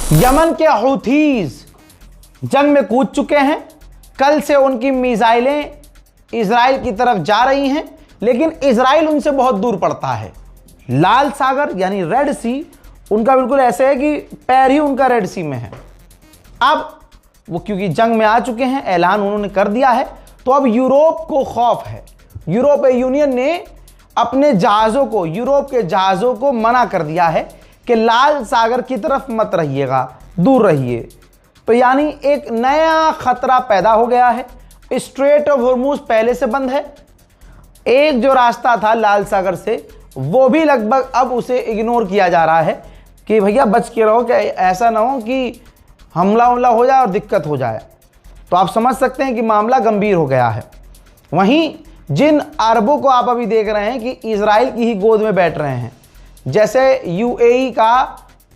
Yemen के Houthis जंग में कूद चुके हैं। कल से उनकी मिसाइलें इजराइल की तरफ जा रही हैं, लेकिन इजराइल उनसे बहुत दूर पड़ता है। लाल सागर यानी रेड सी उनका बिल्कुल ऐसे है कि पैर ही उनका रेड सी में है। अब वो क्योंकि जंग में आ चुके हैं, ऐलान उन्होंने कर दिया है, तो अब यूरोप को खौफ है। यूरोपीय यूनियन ने अपने जहाज़ों को, यूरोप के जहाज़ों को मना कर दिया है कि लाल सागर की तरफ मत रहिएगा, दूर रहिए। तो यानी एक नया खतरा पैदा हो गया है। स्ट्रेट ऑफ हॉर्मूज पहले से बंद है। एक जो रास्ता था लाल सागर से, वो भी लगभग अब उसे इग्नोर किया जा रहा है कि भैया बच के रहो, कि ऐसा ना हो कि हमला हो जाए और दिक्कत हो जाए। तो आप समझ सकते हैं कि मामला गंभीर हो गया है। वहीं जिन अरबों को आप अभी देख रहे हैं कि इजराइल की ही गोद में बैठ रहे हैं, जैसे यूएई का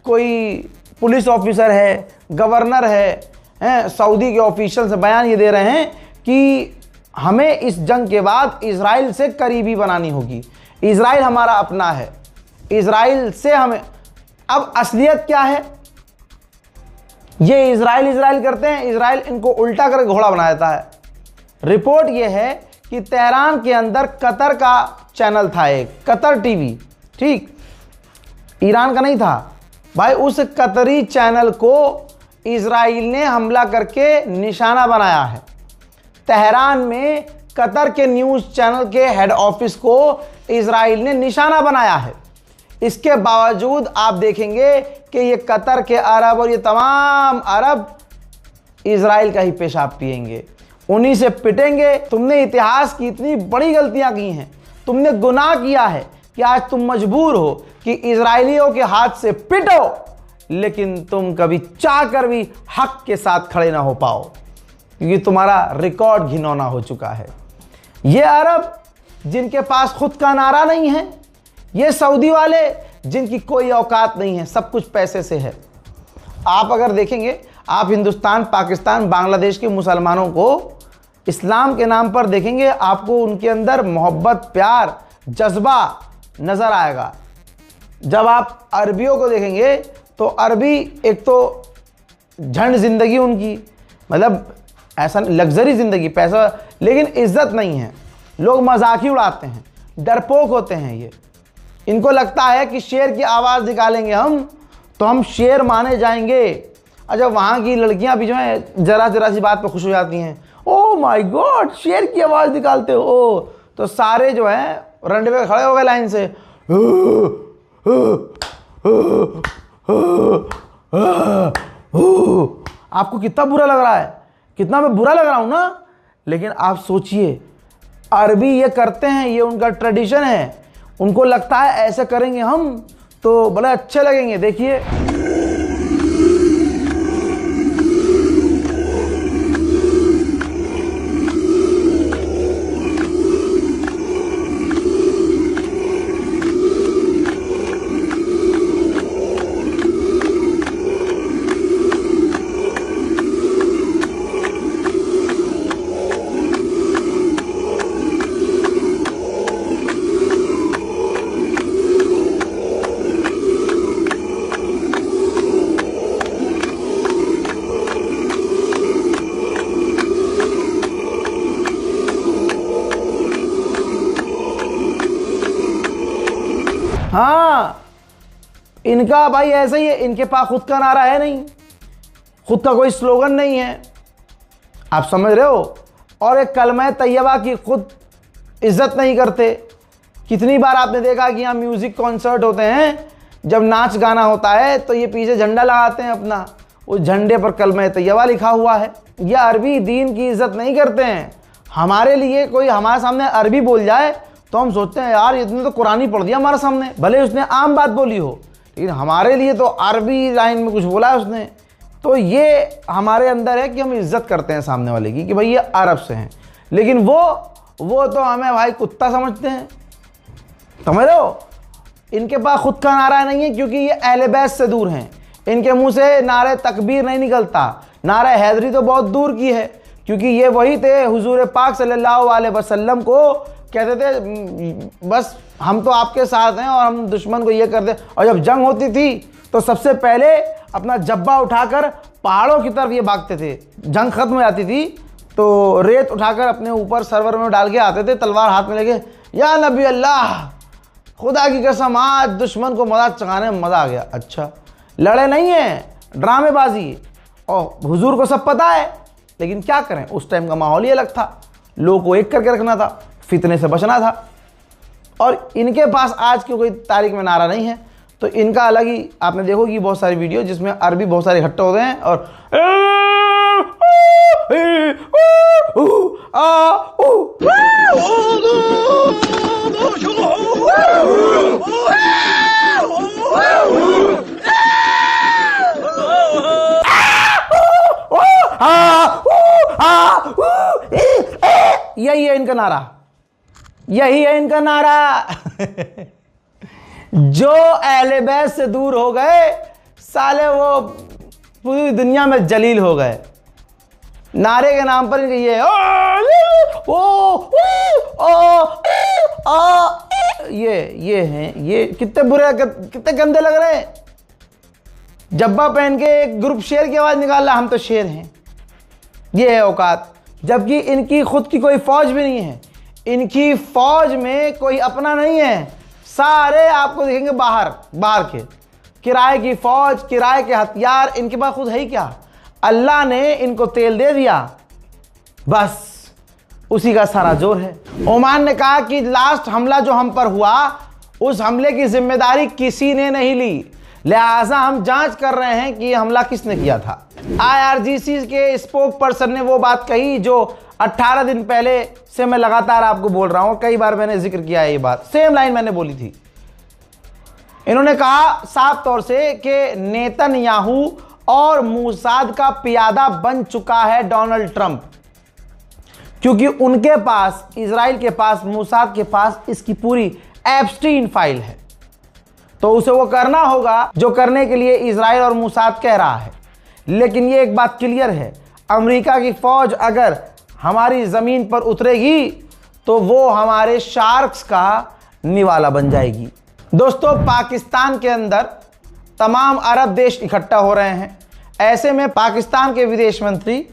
कोई पुलिस ऑफिसर है, गवर्नर है, सऊदी के ऑफिशियल से बयान ये दे रहे हैं कि हमें इस जंग के बाद इजराइल से करीबी बनानी होगी, इजराइल हमारा अपना है, इजराइल से हमें। अब असलियत क्या है? ये इजराइल करते हैं, इजराइल इनको उल्टा कर घोड़ा बना देता है। रिपोर्ट ये है कि तेहरान के अंदर कतर का चैनल था, एक कतर टीवी, ठीक, ईरान का नहीं था भाई। उस कतरी चैनल को इजराइल ने हमला करके निशाना बनाया है। तेहरान में कतर के न्यूज़ चैनल के हेड ऑफिस को इजराइल ने निशाना बनाया है। इसके बावजूद आप देखेंगे कि ये कतर के अरब और ये तमाम अरब इजराइल का ही पेशाब पिएंगे, उन्हीं से पिटेंगे। तुमने इतिहास की इतनी बड़ी गलतियां की हैं, तुमने गुनाह किया है कि आज तुम मजबूर हो कि इजराइलियों के हाथ से पिटो, लेकिन तुम कभी चाह कर भी हक के साथ खड़े ना हो पाओ, क्योंकि तुम्हारा रिकॉर्ड घिनौना हो चुका है। ये अरब जिनके पास खुद का नारा नहीं है, ये सऊदी वाले जिनकी कोई औकात नहीं है, सब कुछ पैसे से है। आप अगर देखेंगे, आप हिंदुस्तान, पाकिस्तान, बांग्लादेश के मुसलमानों को इस्लाम के नाम पर देखेंगे, आपको उनके अंदर मोहब्बत, प्यार, जज्बा नजर आएगा। जब आप अरबियों को देखेंगे तो अरबी एक तो झंड जिंदगी उनकी, मतलब ऐसा लग्जरी जिंदगी, पैसा, लेकिन इज्जत नहीं है। लोग मजाक ही उड़ाते हैं, डरपोक होते हैं ये। इनको लगता है कि शेर की आवाज़ निकालेंगे हम तो हम शेर माने जाएंगे। अच्छा, वहाँ की लड़कियाँ भी जो हैं जरा सी बात पर खुश हो जाती हैं, ओ माय गॉड शेर की आवाज़ निकालते हो। ओ तो सारे जो हैं रंडे पे खड़े हो गए लाइन से, आपको कितना बुरा लग रहा है, कितना मैं बुरा लग रहा हूँ ना। लेकिन आप सोचिए, अरबी ये करते हैं, ये उनका ट्रेडिशन है। उनको लगता है ऐसे करेंगे हम तो बड़े अच्छे लगेंगे। देखिए, हाँ, इनका भाई ऐसा ही है। इनके पास खुद का नारा है नहीं, खुद का कोई स्लोगन नहीं है, आप समझ रहे हो। और एक कलमा तैयबा की खुद इज्जत नहीं करते। कितनी बार आपने देखा कि यहाँ म्यूजिक कॉन्सर्ट होते हैं, जब नाच गाना होता है तो ये पीछे झंडा लगाते हैं अपना, उस झंडे पर कलमा तैयबा लिखा हुआ है। ये अरबी दीन की इज्जत नहीं करते हैं। हमारे लिए कोई हमारे सामने अरबी बोल जाए तो हम सोचते हैं यार इसने तो कुरानी पढ़ दिया हमारे सामने, भले उसने आम बात बोली हो, लेकिन हमारे लिए तो अरबी लाइन में कुछ बोला है उसने। तो ये हमारे अंदर है कि हम इज्जत करते हैं सामने वाले की, कि भाई ये अरब से हैं। लेकिन वो तो हमें भाई कुत्ता समझते हैं, समझ रहे हो। इनके पास खुद का नारा नहीं है, क्योंकि ये अहले बैत से दूर हैं। इनके मुंह से नारे तकबीर नहीं निकलता, नारे हैदरी तो बहुत दूर की है, क्योंकि ये वही थे हुजूर पाक सल्लल्लाहु अलैहि वसल्लम को कहते थे बस हम तो आपके साथ हैं और हम दुश्मन को ये करते। और जब जंग होती थी तो सबसे पहले अपना जब्बा उठाकर पहाड़ों की तरफ ये भागते थे। जंग खत्म हो जाती थी तो रेत उठाकर अपने ऊपर सरवर में डाल के आते थे, तलवार हाथ में लेके, या नबी अल्लाह, खुदा की कसम आज दुश्मन को मजाक चखाने में मजा आ गया। अच्छा, लड़े नहीं है, ड्रामेबाजी, और हुजूर को सब पता है, लेकिन क्या करें, उस टाइम का माहौल ही अलग था, लोगों को एक करके रखना था, फितने से बचना था। और इनके पास आज की कोई तारीख में नारा नहीं है, तो इनका अलग ही, आपने देखोगी बहुत सारी वीडियो जिसमें अरबी बहुत सारे इकट्ठे होते हैं और यही है इनका नारा, यही है इनका नारा। जो अहले बैत से दूर हो गए साले वो पूरी दुनिया में जलील हो गए। नारे के नाम पर इनके ये हैं, ये कितने बुरे, कितने गंदे लग रहे हैं। जब्बा पहन के एक ग्रुप शेर की आवाज निकाल रहा, हम तो शेर हैं, ये है औकात। जबकि इनकी खुद की कोई फौज भी नहीं है, इनकी फौज में कोई अपना नहीं है, सारे आपको देखेंगे बाहर के, किराए की फौज, किराए के हथियार, इनके पास खुद है ही क्या। अल्लाह ने इनको तेल दे दिया, बस उसी का सारा जोर है। ओमान ने कहा कि लास्ट हमला जो हम पर हुआ, उस हमले की जिम्मेदारी किसी ने नहीं ली, लिहाजा हम जांच कर रहे हैं कि हमला किसने किया था। IRGC के स्पोक पर्सन ने वो बात कही जो 18 दिन पहले से मैं लगातार आपको बोल रहा हूं, कई बार मैंने जिक्र किया है, ये बात सेम लाइन मैंने बोली थी। इन्होंने कहा साफ तौर से कि नेतन्याहू और मूसाद का पियादा बन चुका है डोनाल्ड ट्रंप, क्योंकि उनके पास, इजराइल के पास, मूसाद के पास इसकी पूरी एप्स्टीन फाइल है, तो उसे वो करना होगा जो करने के लिए इजराइल और मूसाद कह रहा है। लेकिन ये एक बात क्लियर है, अमेरिका की फौज अगर हमारी जमीन पर उतरेगी तो वो हमारे शार्क्स का निवाला बन जाएगी। दोस्तों, पाकिस्तान के अंदर तमाम अरब देश इकट्ठा हो रहे हैं। ऐसे में पाकिस्तान के विदेश मंत्री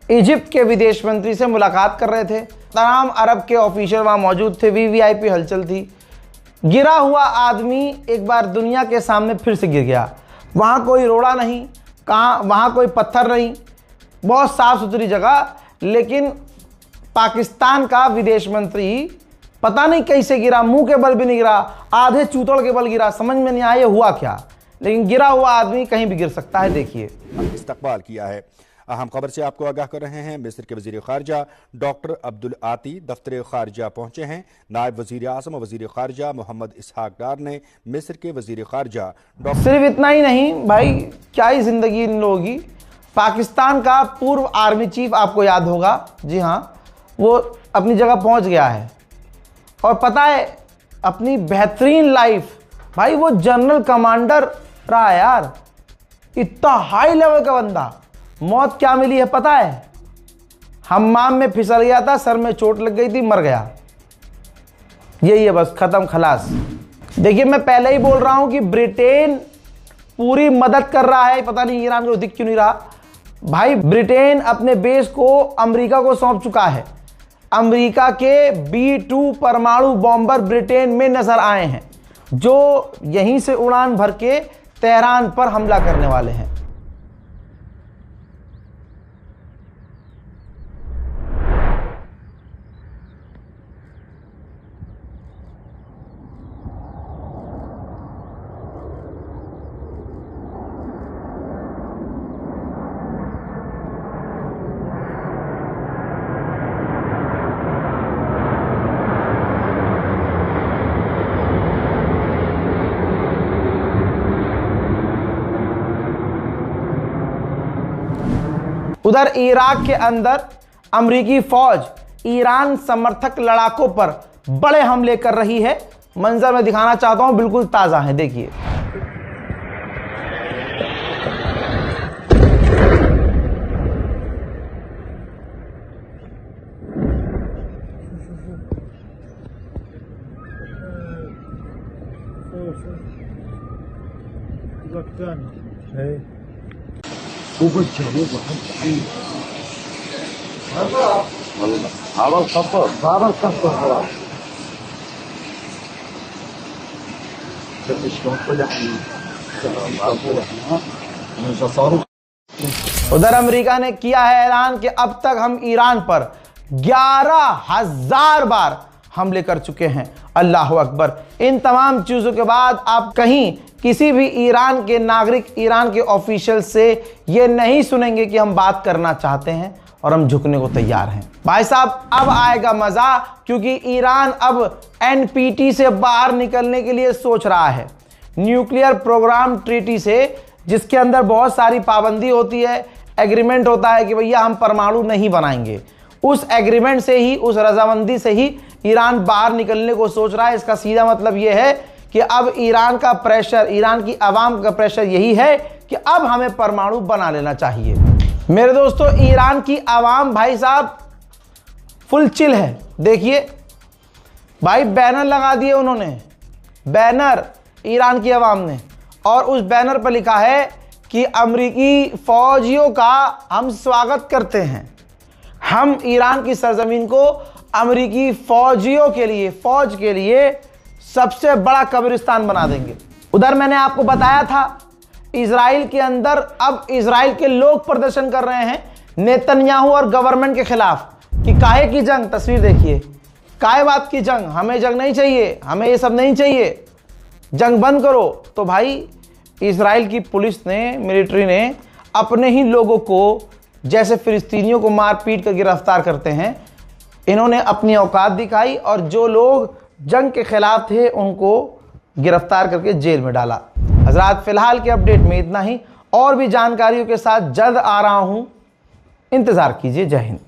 इजिप्ट के विदेश मंत्री से मुलाकात कर रहे थे। तमाम अरब के ऑफिशियल वहां मौजूद थे, वीवीआईपी हलचल थी। गिरा हुआ आदमी एक बार दुनिया के सामने फिर से गिर गया। वहां कोई रोड़ा नहीं, वहां कोई पत्थर नहीं, बहुत साफ सुथरी जगह, लेकिन पाकिस्तान का विदेश मंत्री पता नहीं कैसे गिरा, मुंह के बल भी नहीं गिरा, आधे चूतड़ के बल गिरा, समझ में नहीं आया हुआ क्या, लेकिन गिरा हुआ आदमी कहीं भी गिर सकता है। देखिए, इस्तकबाल किया है। अहम खबर से आपको आगाह कर रहे हैं। मिस्र के वजीर खारजा डॉक्टर अब्दुल आती दफ्तर खारजा पहुंचे हैं। नायब वजीर आज़म और वजीर खारजा मोहम्मद इसहाक डार ने मिस्र के वजीर खारजा डॉक्टर, सिर्फ इतना ही नहीं भाई, क्या ही जिंदगी इन लोगों की। पाकिस्तान का पूर्व आर्मी चीफ आपको याद होगा, जी हाँ, वो अपनी जगह पहुंच गया है और पता है अपनी बेहतरीन लाइफ, भाई वो जनरल कमांडर रहा यार, इतना हाई लेवल का बंदा, मौत क्या मिली है पता है? हम्माम में फिसल गया था, सर में चोट लग गई थी, मर गया। यही है बस, खत्म खलास। देखिए, मैं पहले ही बोल रहा हूं कि ब्रिटेन पूरी मदद कर रहा है, पता नहीं ईरान को दिख क्यों नहीं रहा। भाई ब्रिटेन अपने बेस को अमेरिका को सौंप चुका है। अमेरिका के B-2 परमाणु बॉम्बर ब्रिटेन में नजर आए हैं, जो यहीं से उड़ान भर के तेहरान पर हमला करने वाले हैं। उधर इराक के अंदर अमेरिकी फौज ईरान समर्थक लड़ाकों पर बड़े हमले कर रही है। मंजर में दिखाना चाहता हूं, बिल्कुल ताजा है, देखिए। उधर अमेरिका ने किया है ऐलान कि अब तक हम ईरान पर 11,000 बार हमले कर चुके हैं। अल्लाह अकबर। इन तमाम चीज़ों के बाद आप कहीं किसी भी ईरान के नागरिक, ईरान के ऑफिशियल से ये नहीं सुनेंगे कि हम बात करना चाहते हैं और हम झुकने को तैयार हैं। भाई साहब अब आएगा मज़ा, क्योंकि ईरान अब एनपीटी से बाहर निकलने के लिए सोच रहा है, न्यूक्लियर प्रोग्राम ट्रीटी से, जिसके अंदर बहुत सारी पाबंदी होती है, एग्रीमेंट होता है कि भैया हम परमाणु नहीं बनाएंगे। उस एग्रीमेंट से ही, उस रजामंदी से ही ईरान बाहर निकलने को सोच रहा है। इसका सीधा मतलब यह है कि अब ईरान का प्रेशर, ईरान की आवाम का प्रेशर यही है कि अब हमें परमाणु बना लेना चाहिए। मेरे दोस्तों, ईरान की आवाम भाई साहब फुल चिल है। देखिए भाई, बैनर लगा दिए उन्होंने, बैनर ईरान की आवाम ने, और उस बैनर पर लिखा है कि अमेरिकी फौजियों का हम स्वागत करते हैं। हम ईरान की सरजमीन को अमेरिकी फौजियों के लिए, फौज के लिए सबसे बड़ा कब्रिस्तान बना देंगे। उधर मैंने आपको बताया था इजराइल के अंदर अब इजराइल के लोग प्रदर्शन कर रहे हैं नेतन्याहू और गवर्नमेंट के खिलाफ कि काहे की जंग। तस्वीर देखिए, काहे बात की जंग, हमें जंग नहीं चाहिए, हमें ये सब नहीं चाहिए, जंग बंद करो। तो भाई इजराइल की पुलिस ने, मिलिट्री ने अपने ही लोगों को जैसे फिलिस्तीनियों को मार पीट कर गिरफ्तार करते हैं, इन्होंने अपनी औकात दिखाई और जो लोग जंग के खिलाफ थे उनको गिरफ्तार करके जेल में डाला। हजरात, फिलहाल के अपडेट में इतना ही, और भी जानकारियों के साथ जल्द आ रहा हूं, इंतजार कीजिए। जय हिंद।